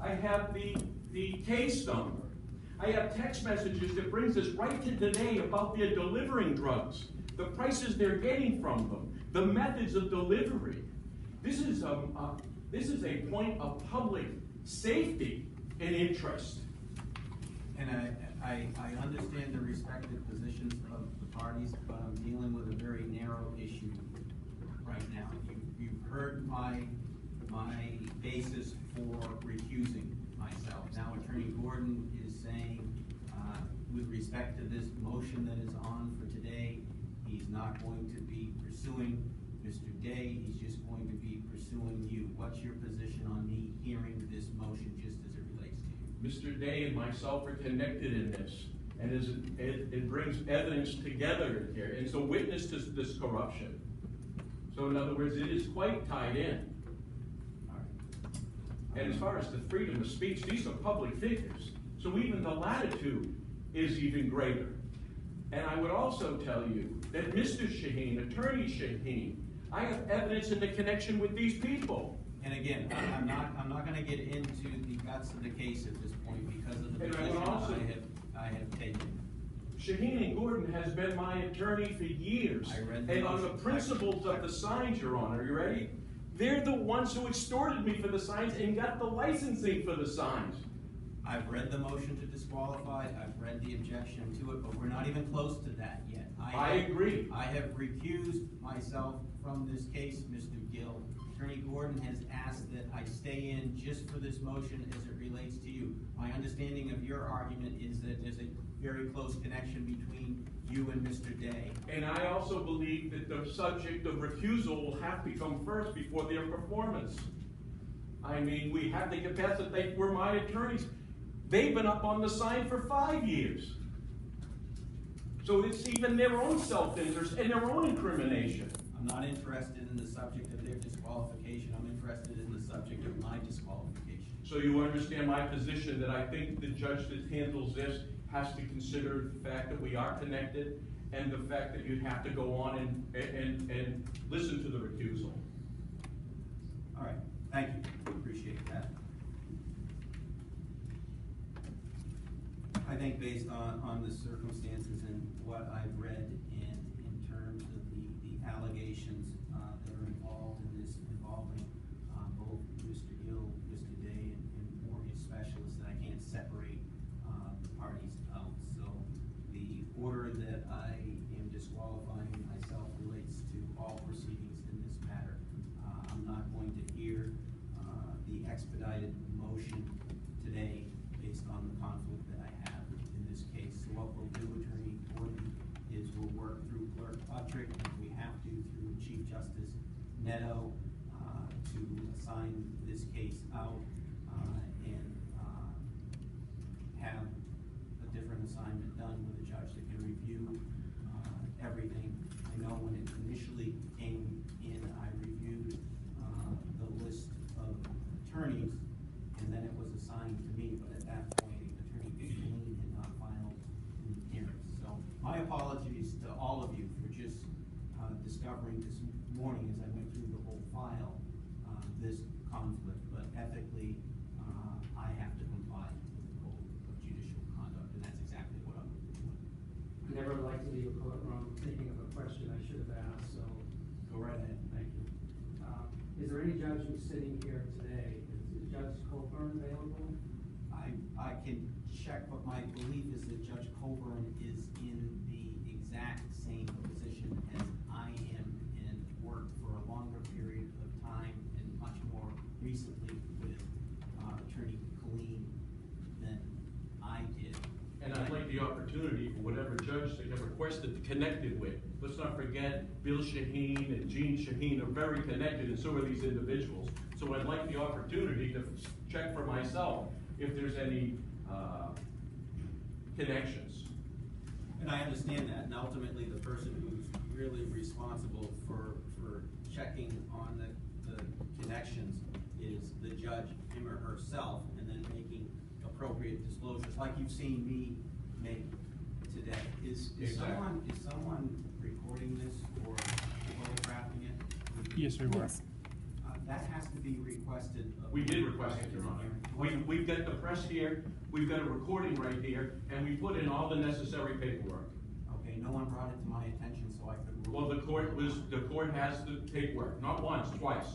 I have the case number. I have text messages that brings us right to today about their delivering drugs, the prices they're getting from them, the methods of delivery. This is a point of public safety and interest. And I understand the respective positions of the parties, but I'm dealing with a very narrow issue right now. You've heard my basis for recusing myself. Now Attorney Gordon is saying, with respect to this motion that is on for today, he's not going to be pursuing Mr. Day, he's just going to be pursuing you. What's your position on me hearing this motion just as it relates to you? Mr. Day and myself are connected in this, and it brings evidence together here. It's a witness to this corruption. So in other words, it is quite tied in. And as far as the freedom of speech, these are public figures. So even the latitude is even greater. And I would also tell you that Mr. Shaheen, Attorney Shaheen, I have evidence in the connection with these people. And again, I'm not going to get into the guts of the case at this point because of the position I have taken. Shaheen and Gordon has been my attorney for years. And on the principles of the signs, Your Honor, you ready? They're the ones who extorted me for the signs and got the licensing for the signs. I've read the motion to disqualify, I've read the objection to it, but we're not even close to that yet. I agree. I have recused myself from this case, Mr. Gill. Attorney Gordon has asked that I stay in just for this motion as it relates to you. My understanding of your argument is that there's a very close connection between you and Mr. Day. And I also believe that the subject of recusal will have to come first before their performance. I mean, we have the capacity, they were my attorneys. They've been up on the sign for 5 years. So it's even their own self-interest and their own incrimination. I'm not interested in the subject of their disqualification. I'm interested in the subject of my disqualification. So you understand my position that I think the judge that handles this has to consider the fact that we are connected and the fact that you'd have to go on and listen to the recusal. All right, thank you, appreciate that. I think based on the circumstances and what I've read and in terms of the allegations that are involved in this involving both Mr. Gill, Mr. Day, and mortgage specialists, that I can't separate the parties out. So the order that I am disqualifying myself relates to all proceedings in this matter. I'm not going to hear the expedited motion today based on the conflict that I have in this case. So what we'll do, Attorney Gordon, is we'll work through Clerk Buttrick, if we have to, through Chief Justice Neto, to assign this case out and have a different assignment done with a judge that can review everything. I know when it initially came in, I reviewed the list of attorneys, and then it was assigned to me, but at that point, Attorney Green had not filed an appearance. So my apologies to all of you for just discovering this morning as I went through the whole file, this conflict, but ethically, I have to comply with the code of judicial conduct, and that's exactly what I'm doing. I never like to leave a courtroom thinking of a question I should have asked, so. Go right ahead. Thank you. Is there any judge who's sitting here today? Is Judge Coburn available? I can check, but my belief is that Judge Coburn is in the exact same position as I am and worked for a longer period of time and much more recently with Attorney Colleen than I did. And I'd like the opportunity for whatever judge they have requested to connect it with. Let's not forget Bill Shaheen and Gene Shaheen are very connected, and so are these individuals. So I'd like the opportunity to check for myself if there's any connections. And I understand that, and ultimately the person who's really responsible for checking on the connections is the judge, him or herself, and then making appropriate disclosures, like you've seen me make today. Is someone recording this or photographing it? Yes, we were. that has to be requested. We did request it, Your Honor. We've got the press here, we've got a recording right here, and we put in all the necessary paperwork. Okay, no one brought it to my attention, so I could rule. Well, the court has the paperwork, not once, twice.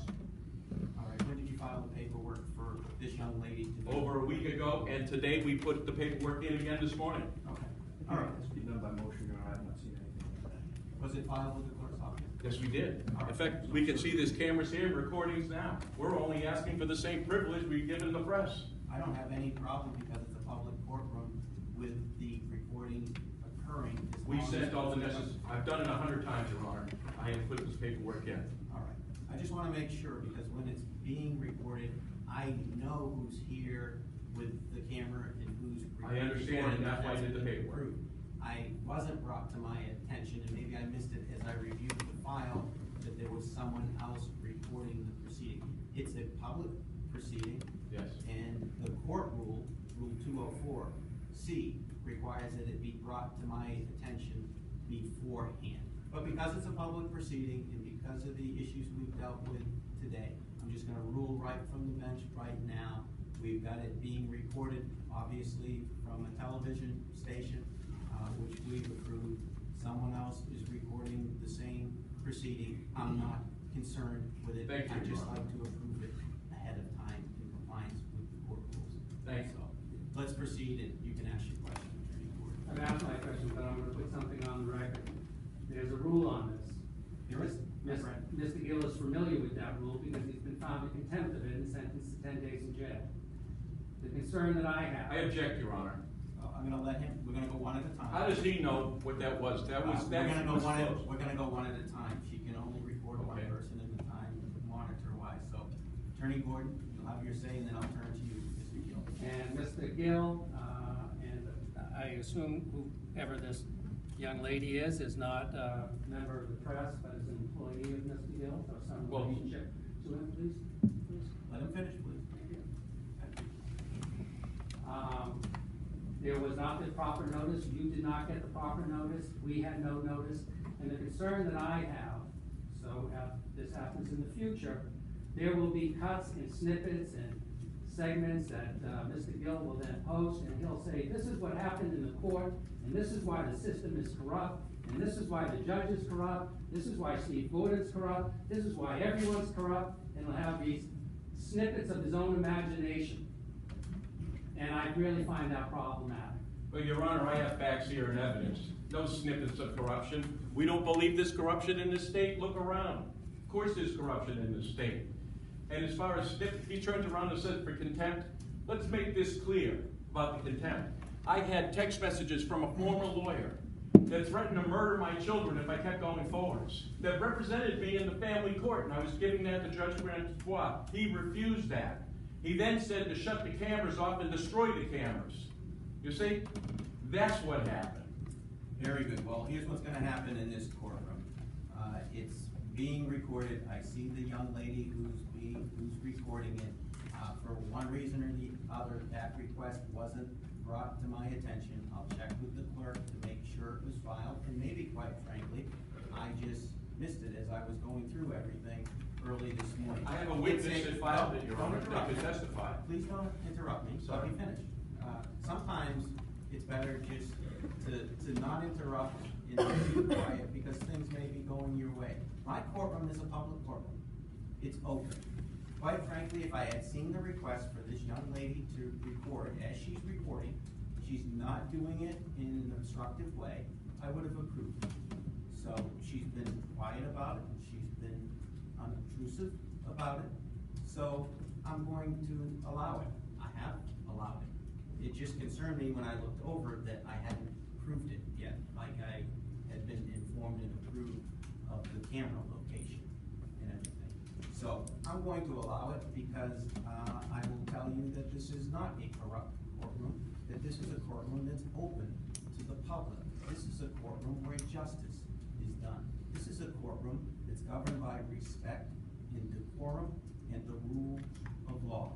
All right, when did you file the paperwork for this young lady to do? Over a week ago, and today we put the paperwork in again this morning. Okay, all right. It's been done by motion, Your Honor, I have not seen anything like that. Was it filed with the clerk's office? Yes, we did. In fact, we can see there's cameras here, recordings now. We're only asking for the same privilege we've given the press. I don't have any problem because it's a public courtroom with the recording occurring. as We long sent as- all the necessary, I've done it 100 times, Your Honor. I have put this paperwork in. All right, I just wanna make sure, because when it's being recorded, I know who's here with the camera and who's. I understand, and that's why I did the paperwork. Approved. I wasn't brought to my attention, and maybe I missed it as I reviewed the file, that there was someone else recording the proceeding. It's a public proceeding. Yes. And the court rule, Rule 204C, requires that it be brought to my attention beforehand. But because it's a public proceeding and because of the issues we've dealt with today, I'm just gonna rule right from the bench right now. We've got it being recorded, obviously, from a television station, which we've approved. Someone else is recording the same proceeding. I'm not concerned with it. Thank you, I'd just Your Honor. like to approve it ahead of time in compliance with the court rules. Thank you. So, let's proceed, and you can ask your question, Attorney Gordon. I've asked my question, but I'm gonna put something on the record. There's a rule on this. There is? Mis- Right. Mr. Gill is familiar with that rule because he's been found in contempt of it and sentenced to 10 days in jail. The concern that I have. I object, Your Honor. I'm gonna let him, we're gonna go one at a time. How does he know what that was? That was, We're that gonna go was one close. we're gonna go one at a time. She can only record one Okay. person at a time, monitor wise. So, Attorney Gordon, you'll have your say, and then I'll turn to you, Mr. Gill. And Mr. Gill, and I assume whoever this young lady is not a member of the press, but is an employee of Mr. Gill, or some Well- relationship to him, please? Let him finish, please. Thank you. There was not the proper notice, you did not get the proper notice, we had no notice, and the concern that I have, so if this happens in the future, there will be cuts and snippets and segments that, Mr. Gill will then post, and he'll say, this is what happened in the court, and this is why the system is corrupt, and this is why the judge is corrupt, this is why Steve Gordon's corrupt, this is why everyone's corrupt, and he'll have these snippets of his own imagination. And I really find that problematic. But Your Honor, I have facts here and evidence. No snippets of corruption. We don't believe there's corruption in this state. Look around. Of course there's corruption in this state. And as far as he turns around and says for contempt, let's make this clear about the contempt. I had text messages from a former lawyer that threatened to murder my children if I kept going forwards, that represented me in the family court, and I was giving that to Judge Francois. He refused that. He then said to shut the cameras off and destroy the cameras. You see? That's what happened. Very good. Well, here's what's gonna happen in this courtroom. It's being recorded. I see the young lady who's recording it. For one reason or the other, that request wasn't brought to my attention. I'll check with the clerk to make sure it was filed, and maybe, quite frankly, I just missed it as I was going through everything early this morning. I have a witness that filed it, Your Honor, Don't that interrupt could me. testify. Please don't interrupt me, let me finish. Sometimes it's better just to not interrupt and to be quiet, because things may be going your way. My courtroom is a public courtroom. It's open. Quite frankly, if I had seen the request for this young lady to record as she's recording, she's not doing it in an obstructive way, I would have approved it. So she's been quiet about it, she's been unobtrusive about it, so I'm going to allow it. I have allowed it. It just concerned me when I looked over that I hadn't approved it yet, like I had been informed and approved of the camera location and everything. So I'm going to allow it because I will tell you that this is not a corrupt courtroom, that this is a courtroom that's open to the public. This is a courtroom where justice is done. This is a courtroom that's governed by respect and decorum and the rule of law.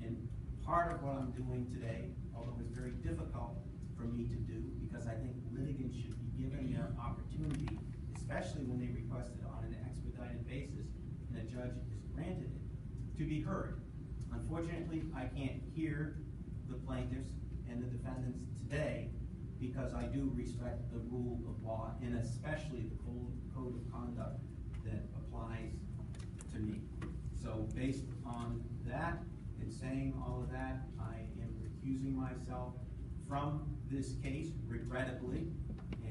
And part of what I'm doing today, although it's very difficult for me to do, because I think litigants should be given their opportunity, especially when they request it on an expedited basis, and a judge has granted it, to be heard. Unfortunately, I can't hear the plaintiffs and the defendants today because I do respect the rule of law and especially the code of conduct that applies to me. So based on that and saying all of that, I am recusing myself from this case, regrettably.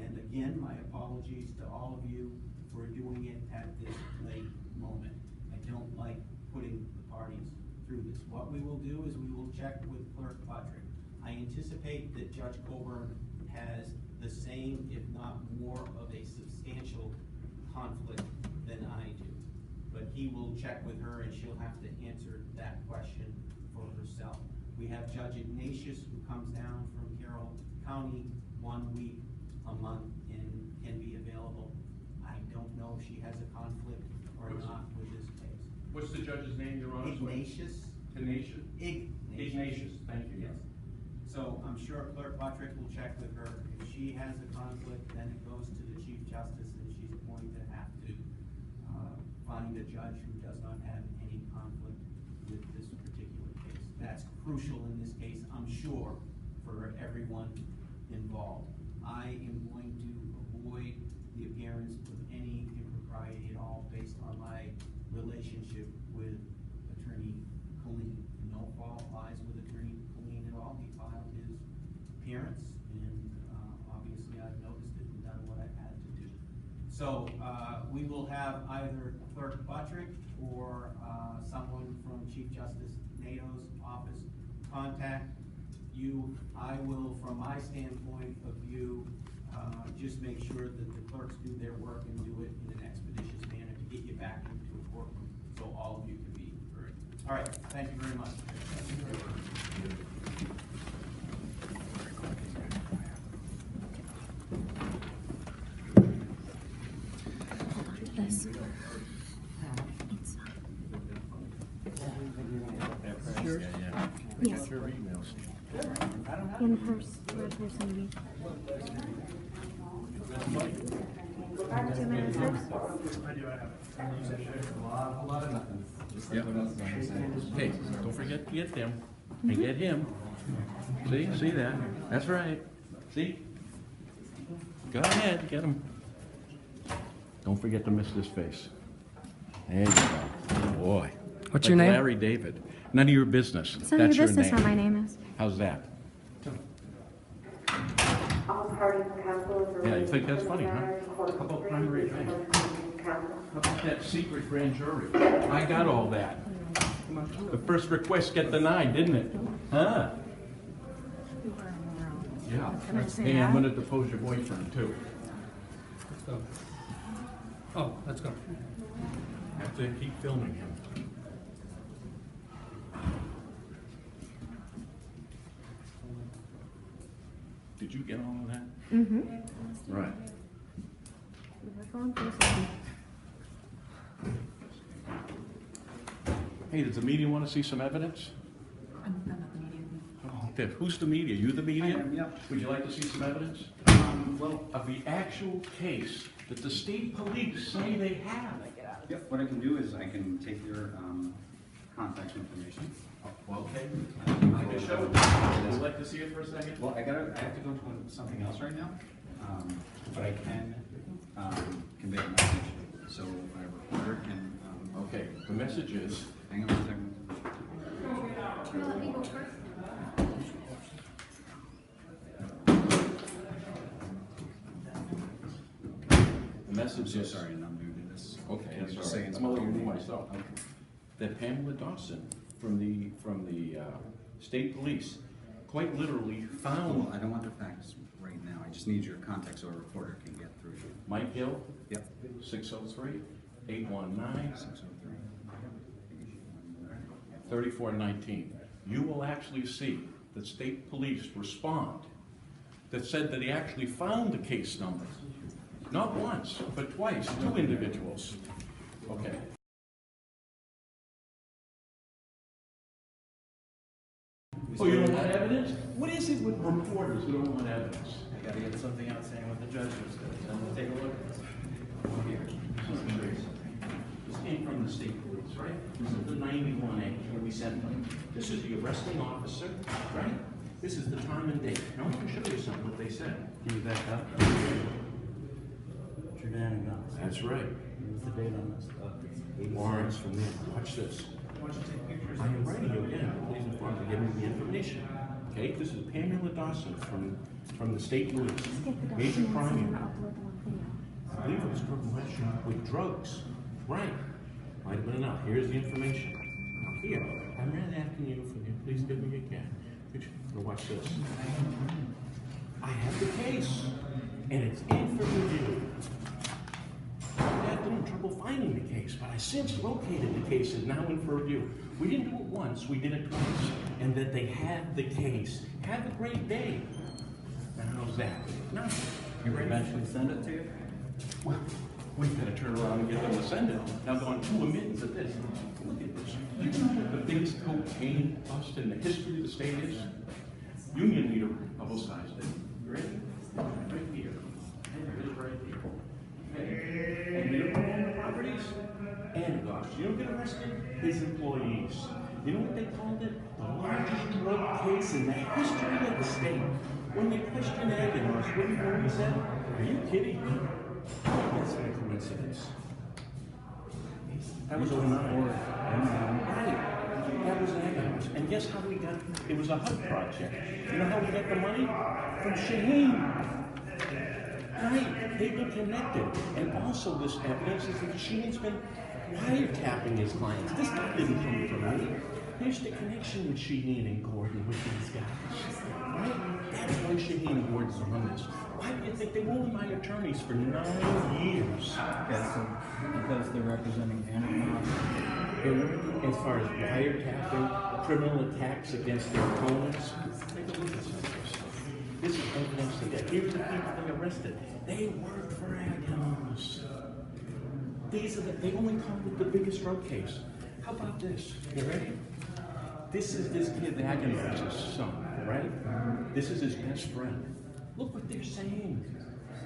And again, my apologies to all of you for doing it at this late moment. I don't like putting the parties through this. What we will do is we will check with Clerk Patrick. I anticipate that Judge Coburn has the same, if not more, of a substantial conflict than I do. But he will check with her and she'll have to answer that question for herself. We have Judge Ignatius who comes down from Carroll County 1 week a month and can be available. I don't know if she has a conflict or not with this case. What's the judge's name, Your Honor? Ignatius. Ignatius? Ignatius, thank you. Yes. So I'm sure Clerk Patrick will check with her. If she has a conflict, then it goes to the Chief Justice and she's going to have to find a judge who does not have any conflict with this particular case. That's crucial in this case, I'm sure, for everyone involved. I am going to avoid the appearance of any impropriety at all based on my relationship with Attorney Colleen. No fault lies with Attorney Colleen at all. He filed his appearance and obviously I've noticed it and done what I've had to do. So we will have either Clerk Patrick or someone from Chief Justice Nato's office contact you. I will, from my standpoint of view, just make sure that the clerks do their work and do it in an expeditious manner to get you back into a courtroom so all of you can be heard. All right, thank you very much. This. Yes. In person, red person to me. 2 minutes first. Hey, don't forget to get them, and get him. See that? That's right. See? Go ahead, get him. Don't forget to miss this face. There you go. Boy. What's your name? Larry David. None of your business. It's none of That's your your business name. what my name is. How's that? All parties and council. Yeah, you think that's funny, huh? How about primary things? How about that secret grand jury? I got all that. The first request get denied, didn't it? Huh? Yeah. Hey, I'm gonna depose your boyfriend too. Let's go. Oh, let's go. Have to keep filming him. Did you get all of that? Mm-hmm. Right. Hey, does the media want to see some evidence? I'm not the media. Oh, okay. Who's the media? You the media? I am, yeah. Would you like to see some evidence? Well, Of the actual case that the state police say they have. yep, what I can do is I can take your contact information. Well, okay. I can show it. Would you like to see it for a second? Well, I have to go to something else right now, but I can convey a message. So my reporter can, Okay, the message is, hang on a second. the message So is. sorry, and I'm new to this. Okay, Can I'm you just sorry. say it's I'm a little new okay? myself. That Pamela Dawson from the state police quite literally Well, found I don't want the facts right now. I just need your contact so a reporter can get through you. Mike Hill, Yep. 603-819-3419. 603. You will actually see that state police respond that said that he actually found the case number. Not once, but twice, 2 individuals. Okay. Oh, you don't want evidence? What is it with reporters who don't want evidence? I gotta get something out saying what the judge was doing. I'm gonna take a look at this. Here. came from the state police, right? This is the 91A where we sent them. This is the arresting officer, right? This is the time and date. Now I can show you something what they said. Can you back up? Shenanigans. That's right. What's the date on this? Warrants from there. Watch this. I am writing you again. Please inform to give me the information. Okay, this is Pamela Dawson from the state police. Just get the Major documents crime and unit. upload them on video. I believe it was drug collection with drugs. Right. Might have been enough. Here's the information. Now here, I'm not asking you for you. Please give me again. Could you now watch this? I have the case, and it's in for review. I had a little trouble finding the case, but I since located the case and now in for review. We didn't do it once, we did it twice, and that they had the case. Have a great day. Now how's that? No. You eventually send it to you? Well, we've got to turn around and get them to send it. Now, going two admittance of this. Look at this. You know what the biggest cocaine bust in the history of the state is? Union leader publicized it. You ready? Right here. It is right here. Okay. And you know who owned the properties? Anagos. You don't get arrested? His employees. You know what they called it? The largest drug case in the history of the state. When they questioned Anagos, what do you know he said? Are you kidding me? That's not a coincidence. That was 09. Right. That was Anagos. And guess how we got it? It was a HUD project. You know how we got the money? From Shaheen. Right, they've been connected. And also this evidence is that Shaheen's been wiretapping his clients. This guy didn't come from me. Here's the connection with Shaheen and Gordon with these guys. Right? That's why Shaheen and Gordon's on this. Why do you think they were only my attorneys for 9 years? Okay, so because they're representing Anagos. As far as wiretapping, criminal attacks against their opponents, take a look at some of this. This is evidence of that. Here's the people they arrested. They worked for Anagos. These are they only come with the biggest drug case. How about this? You ready? This is this kid Agnos' son, right? This is his best friend. Look what they're saying.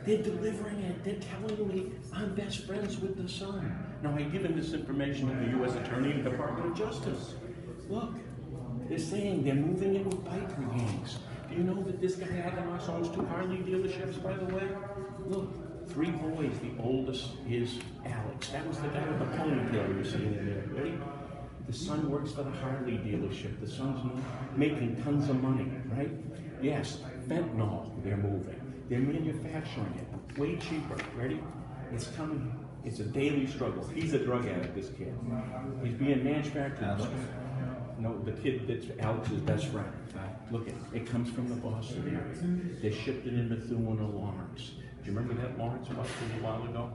They're delivering it. They're telling me I'm best friends with the son. Now I've given this information to the U.S. Attorney and Department of Justice. Look, they're saying they're moving in with biker gangs. Do you know that this guy Agnos owns 2 Harley dealerships, by the way? Look, 3 boys. The oldest is Alex. That was the guy with the ponytail you're seeing in there. Ready? The son works for the Harley dealership. The son's making tons of money, right? Yes, fentanyl they're moving. They're manufacturing it way cheaper. Ready? It's coming. It's a daily struggle. He's a drug addict, this kid. He's being manufactured. No, the kid that's Alex's best friend. Look, it comes from the Boston area. They shipped it in Methuen or Lawrence. Do you remember that Lawrence busted a while ago?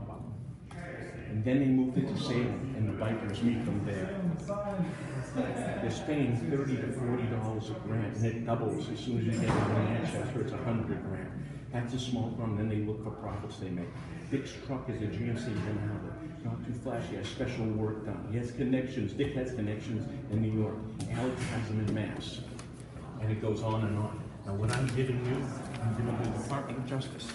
And then they moved it to Salem, and the bikers meet them there. They're paying $30 to $40 a gram, and it doubles as soon as you get to Manchester. It's 100 grand. That's a small firm. Then they look for profits they make. Dick's truck is a GMC Renata. Not too flashy. Has special work done. He has connections. Dick has connections in New York. Alex has them in Mass. And it goes on and on. Now, what I'm giving you, I'm giving the Department of Justice.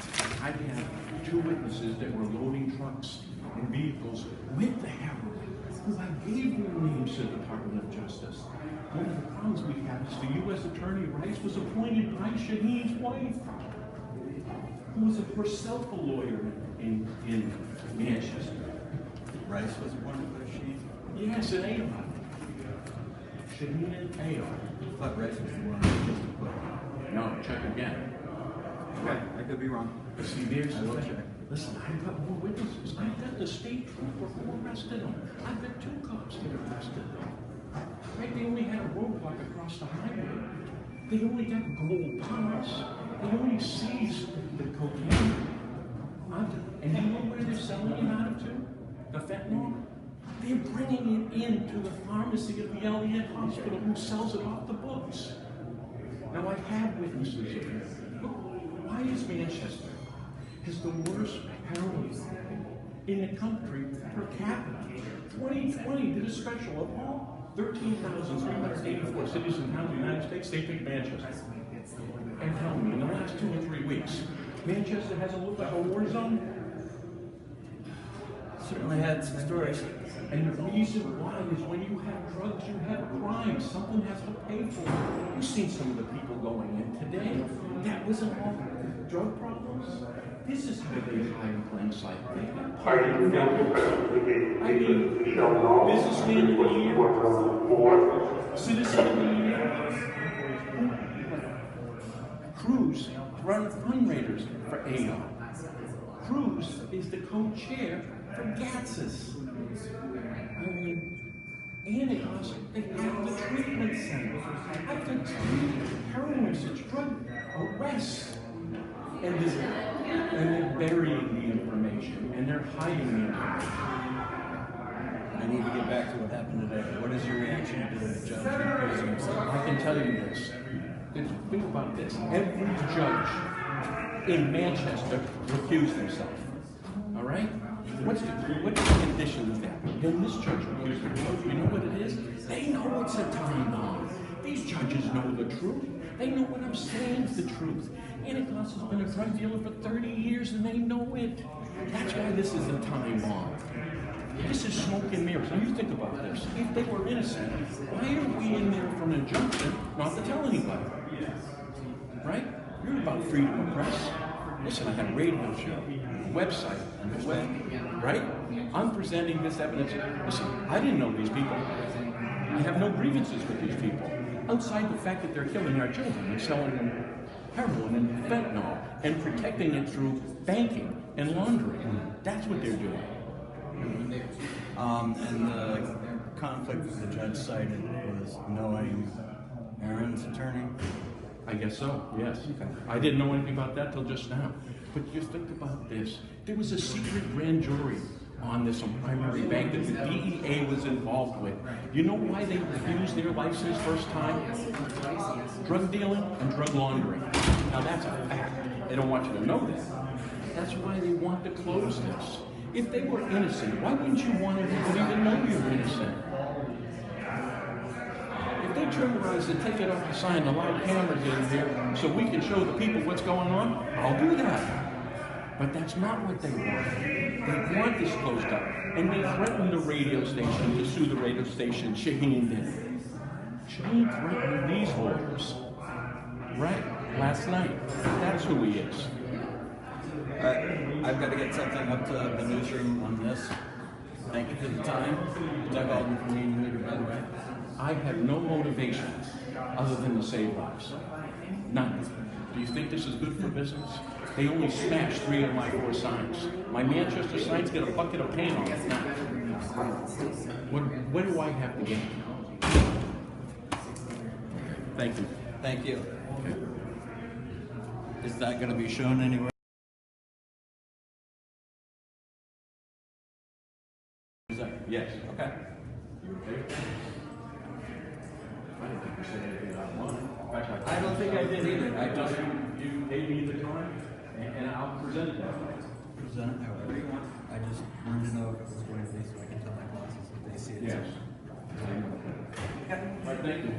I have 2 witnesses that were loading trucks and vehicles with the heroin, who I gave their names to the Department of Justice. One of the problems we have is the U.S. Attorney Rice was appointed by Shaheen's wife, who was herself a lawyer in Manchester. Rice was appointed by Shaheen? Yes, in Ayr. Shaheen and Ayr. I thought Rice was the one who was just appointed. No, check again. Okay, I could be wrong. But see, there's I the will thing. check. Listen, I've got more witnesses. I've got the state trooper who arrested them. I've got 2 cops that arrested them. Right? They only had a roadblock across the highway. They only got gold bars. They only seized the cocaine. And you know where they're selling it out of to? The fentanyl? They're bringing it into the pharmacy of the Elliott Hospital, who sells it off the books. Now, I have witnesses of this. Look, why is Manchester has the worst heroin in the country per capita? 2020 did a special of all 13,384 cities and towns in the United States. They picked Manchester. And tell me, in the last 2 or 3 weeks, Manchester hasn't looked like a war zone? Certainly had some stories. And the reason why is when you have drugs, you have crime. Something has to pay for it. You've seen some of the people going in today. That wasn't all drug problems. This is how they hide in plain sight. They got part of the I mean, businessman of the year, citizen of the year. Cruz run fundraisers for AO. Cruz is the co-chair for GATSIS. I mean, Anacos, they have the treatment center. I've done 3 heroin usage, drug arrests. And they're burying the information, and they're hiding the information. I need to get back to what happened today. What is your reaction to the judge recusing himself? I can tell you this. Think about this. Every judge in Manchester recused himself. All right? What's the condition of that? Then this judge recused himself. You know what it is? They know it's a time bomb. These judges know the truth. They know what I'm saying is the truth. Anacos has been a drug dealer for 30 years and they know it. That's why this is a time bomb. This is smoke and mirrors. Now you think about this. If they were innocent, why are we in there for an injunction not to tell anybody? Right? You're about freedom of press. Listen, I had a radio show, website, and the web, right? I'm presenting this evidence. Listen, I didn't know these people. I have no grievances with these people. Outside the fact that they're killing our children and selling them heroin and fentanyl and protecting it through banking and laundering. That's what they're doing. And the conflict that the judge cited was knowing Aaron's attorney? I guess so, yes. I didn't know anything about that till just now. But just think about this. There was a secret grand jury on this on Primary Bank that the DEA was involved with. You know why they refused their license first time? Drug dealing and drug laundering. Now that's a fact. They don't want you to know that. That's why they want to close this. If they were innocent, why wouldn't you want everybody to know you're innocent? If they terrorize and take it off the sign and allow cameras in here so we can show the people what's going on, I'll do that. But that's not what they want. They want this closed up. And they threatened the radio station to sue the radio station. Shaheen did. Shaheen threatened these lawyers. Right? Last night. That's who he is. I've got to get something up to the newsroom on this. Thank you for the time. Doug Alden from the Union Leader, by the way. I have no motivation other than to save lives. None. Do you think this is good for business? They only smashed 3 of my 4 signs. My Manchester signs get a bucket of paint on it now. What do I have to gain? Thank you. Thank you. Okay. Is that going to be shown anywhere? Yes. Okay. You okay? I didn't think you said anything about money. In fact, I don't think I did either. I just you gave me the time, and I'll present it that way. present it however you want. I just wanted to know if it was going to be so I can tell my bosses if they see it. Yes. All right, thank you.